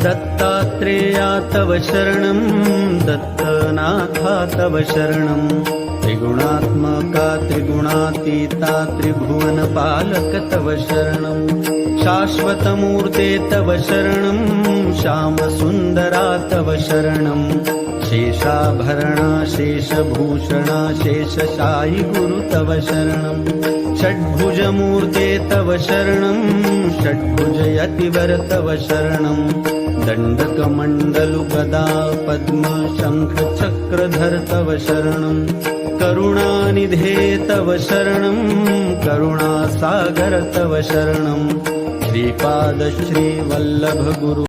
दत्तात्रेया तव शरणं दत्तनाथा तव शरणं त्रिगुणात्मका त्रिगुणातीता त्रिभुवनपालक तव शरणं शाश्वतमूर्ते तव शरणं श्यामसुन्दरा तव शरणं शेषाभरणा शेषभूषणा शेषशायि गुरु तव शरणं षड्भुजमूर्ते तव शरणं षड्भुजयतिवर तव शरणं दण्डकमण्डलु गदा पद्म शङ्ख चक्रधर तव शरणं करुणानिधे तव शरणं करुणासागर तव शरणं श्रीपाद श्रीवल्लभ गुरु